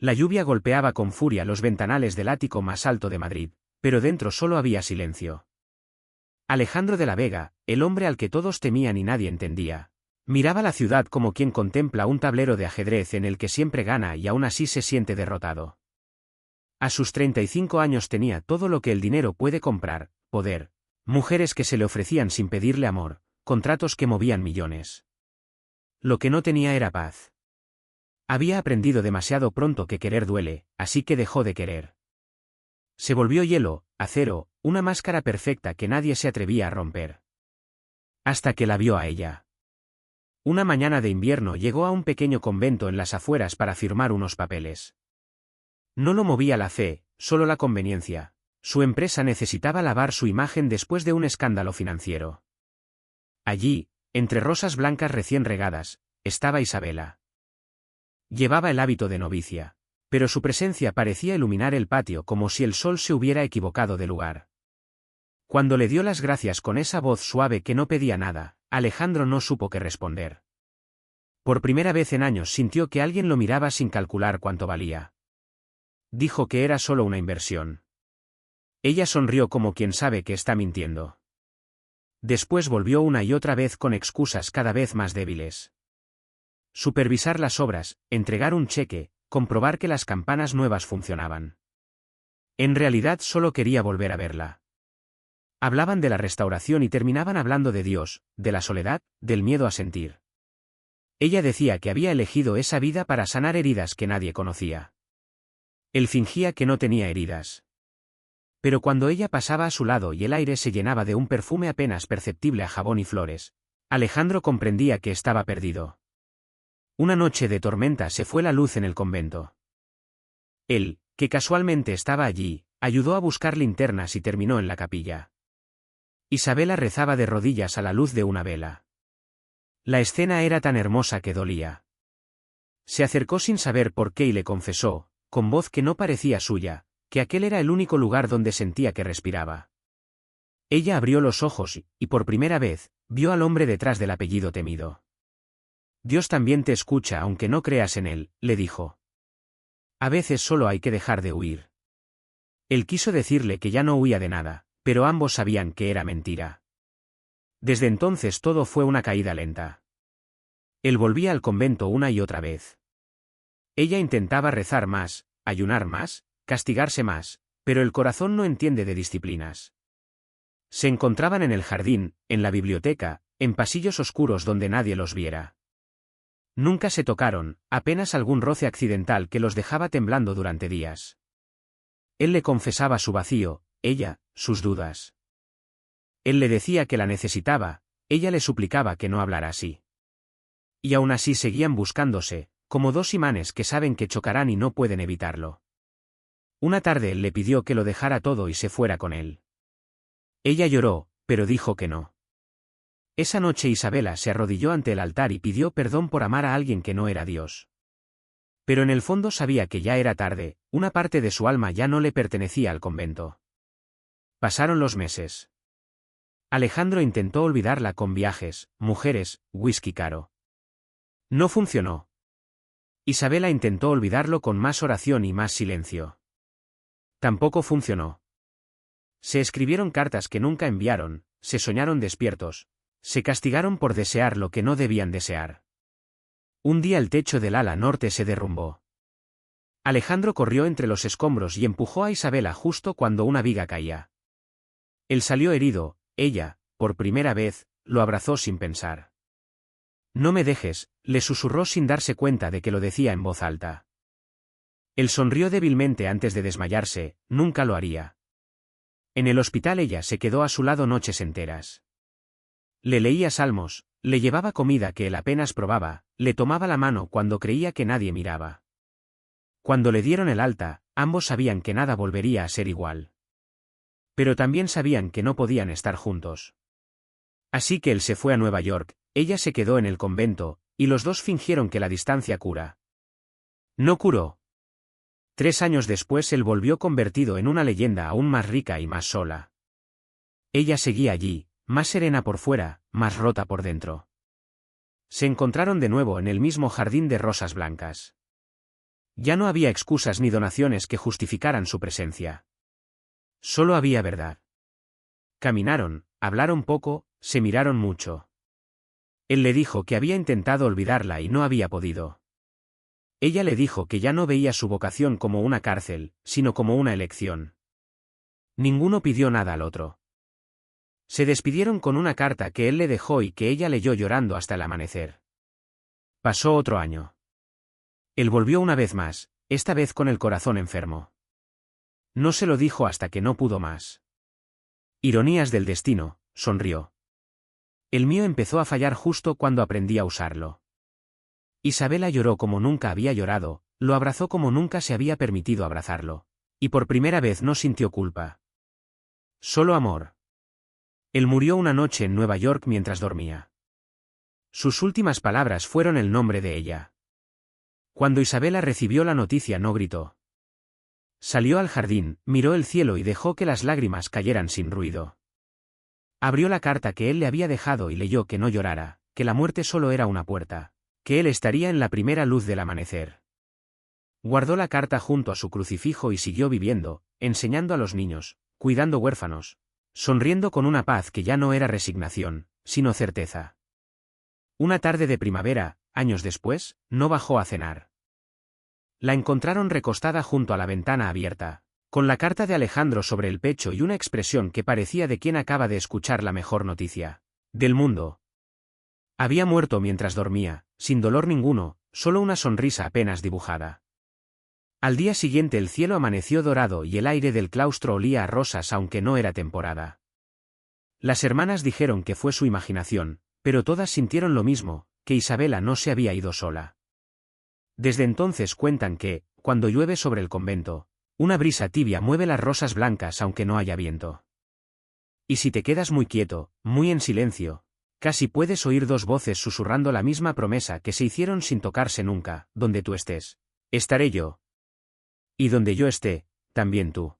La lluvia golpeaba con furia los ventanales del ático más alto de Madrid, pero dentro solo había silencio. Alejandro de la Vega, el hombre al que todos temían y nadie entendía, miraba la ciudad como quien contempla un tablero de ajedrez en el que siempre gana y aún así se siente derrotado. A sus 35 años tenía todo lo que el dinero puede comprar: poder, mujeres que se le ofrecían sin pedirle amor, contratos que movían millones. Lo que no tenía era paz. Había aprendido demasiado pronto que querer duele, así que dejó de querer. Se volvió hielo, acero, una máscara perfecta que nadie se atrevía a romper. Hasta que la vio a ella. Una mañana de invierno llegó a un pequeño convento en las afueras para firmar unos papeles. No lo movía la fe, solo la conveniencia. Su empresa necesitaba lavar su imagen después de un escándalo financiero. Allí, entre rosas blancas recién regadas, estaba Isabela. Llevaba el hábito de novicia, pero su presencia parecía iluminar el patio como si el sol se hubiera equivocado de lugar. Cuando le dio las gracias con esa voz suave que no pedía nada, Alejandro no supo qué responder. Por primera vez en años sintió que alguien lo miraba sin calcular cuánto valía. Dijo que era solo una inversión. Ella sonrió como quien sabe que está mintiendo. Después volvió una y otra vez con excusas cada vez más débiles. Supervisar las obras, entregar un cheque, comprobar que las campanas nuevas funcionaban. En realidad solo quería volver a verla. Hablaban de la restauración y terminaban hablando de Dios, de la soledad, del miedo a sentir. Ella decía que había elegido esa vida para sanar heridas que nadie conocía. Él fingía que no tenía heridas. Pero cuando ella pasaba a su lado y el aire se llenaba de un perfume apenas perceptible a jabón y flores, Alejandro comprendía que estaba perdido. Una noche de tormenta se fue la luz en el convento. Él, que casualmente estaba allí, ayudó a buscar linternas y terminó en la capilla. Isabela rezaba de rodillas a la luz de una vela. La escena era tan hermosa que dolía. Se acercó sin saber por qué y le confesó, con voz que no parecía suya, que aquel era el único lugar donde sentía que respiraba. Ella abrió los ojos y por primera vez, vio al hombre detrás del apellido temido. Dios también te escucha aunque no creas en él, le dijo. A veces solo hay que dejar de huir. Él quiso decirle que ya no huía de nada, pero ambos sabían que era mentira. Desde entonces todo fue una caída lenta. Él volvía al convento una y otra vez. Ella intentaba rezar más, ayunar más, castigarse más, pero el corazón no entiende de disciplinas. Se encontraban en el jardín, en la biblioteca, en pasillos oscuros donde nadie los viera. Nunca se tocaron, apenas algún roce accidental que los dejaba temblando durante días. Él le confesaba su vacío, ella, sus dudas. Él le decía que la necesitaba, ella le suplicaba que no hablara así. Y aún así seguían buscándose, como dos imanes que saben que chocarán y no pueden evitarlo. Una tarde él le pidió que lo dejara todo y se fuera con él. Ella lloró, pero dijo que no. Esa noche Isabela se arrodilló ante el altar y pidió perdón por amar a alguien que no era Dios. Pero en el fondo sabía que ya era tarde, una parte de su alma ya no le pertenecía al convento. Pasaron los meses. Alejandro intentó olvidarla con viajes, mujeres, whisky caro. No funcionó. Isabela intentó olvidarlo con más oración y más silencio. Tampoco funcionó. Se escribieron cartas que nunca enviaron, se soñaron despiertos, se castigaron por desear lo que no debían desear. Un día el techo del ala norte se derrumbó. Alejandro corrió entre los escombros y empujó a Isabela justo cuando una viga caía. Él salió herido, ella, por primera vez, lo abrazó sin pensar. No me dejes, le susurró sin darse cuenta de que lo decía en voz alta. Él sonrió débilmente antes de desmayarse, nunca lo haría. En el hospital ella se quedó a su lado noches enteras. Le leía salmos, le llevaba comida que él apenas probaba, le tomaba la mano cuando creía que nadie miraba. Cuando le dieron el alta, ambos sabían que nada volvería a ser igual. Pero también sabían que no podían estar juntos. Así que él se fue a Nueva York, ella se quedó en el convento, y los dos fingieron que la distancia cura. No curó. 3 años después él volvió convertido en una leyenda aún más rica y más sola. Ella seguía allí, más serena por fuera, más rota por dentro. Se encontraron de nuevo en el mismo jardín de rosas blancas. Ya no había excusas ni donaciones que justificaran su presencia. Solo había verdad. Caminaron, hablaron poco, se miraron mucho. Él le dijo que había intentado olvidarla y no había podido. Ella le dijo que ya no veía su vocación como una cárcel, sino como una elección. Ninguno pidió nada al otro. Se despidieron con una carta que él le dejó y que ella leyó llorando hasta el amanecer. Pasó otro año. Él volvió una vez más, esta vez con el corazón enfermo. No se lo dijo hasta que no pudo más. Ironías del destino, sonrió. El mío empezó a fallar justo cuando aprendí a usarlo. Isabela lloró como nunca había llorado, lo abrazó como nunca se había permitido abrazarlo. Y por primera vez no sintió culpa. Solo amor. Él murió una noche en Nueva York mientras dormía. Sus últimas palabras fueron el nombre de ella. Cuando Isabela recibió la noticia no gritó. Salió al jardín, miró el cielo y dejó que las lágrimas cayeran sin ruido. Abrió la carta que él le había dejado y leyó que no llorara, que la muerte solo era una puerta, que él estaría en la primera luz del amanecer. Guardó la carta junto a su crucifijo y siguió viviendo, enseñando a los niños, cuidando huérfanos, sonriendo con una paz que ya no era resignación, sino certeza. Una tarde de primavera, años después, no bajó a cenar. La encontraron recostada junto a la ventana abierta, con la carta de Alejandro sobre el pecho y una expresión que parecía de quien acaba de escuchar la mejor noticia del mundo. Había muerto mientras dormía, sin dolor ninguno, solo una sonrisa apenas dibujada. Al día siguiente el cielo amaneció dorado y el aire del claustro olía a rosas aunque no era temporada. Las hermanas dijeron que fue su imaginación, pero todas sintieron lo mismo, que Isabela no se había ido sola. Desde entonces cuentan que, cuando llueve sobre el convento, una brisa tibia mueve las rosas blancas aunque no haya viento. Y si te quedas muy quieto, muy en silencio, casi puedes oír dos voces susurrando la misma promesa que se hicieron sin tocarse nunca: donde tú estés, estaré yo. Y donde yo esté, también tú.